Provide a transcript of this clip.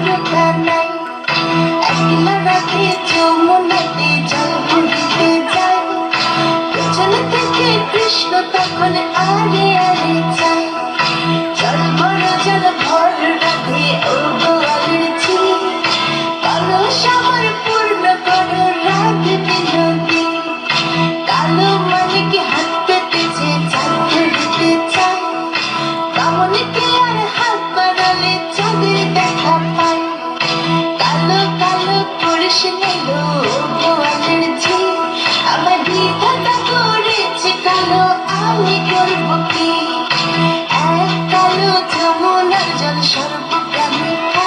রেখা নাই। একলা রাতে যমুনাতে জল ভরিতে যায়, পেছনে থেকে কৃষ্ণ তখন আরে আরে চায়। জল ভর রাধে ও গোয়ালের ঝি, কালো সাগর পূর্ণ করো রাত বিনোদী। কালো মানে কি হাত পেতেছে চাঁদ ধরিতে চায়, বামনকে আর হাত বাড়ালে চাঁদের দেখা পায়। কালো কালো পরশ নিল গোয়ালের ঝি, আমার বিধাতা করেছে কালো, আমি করব কি?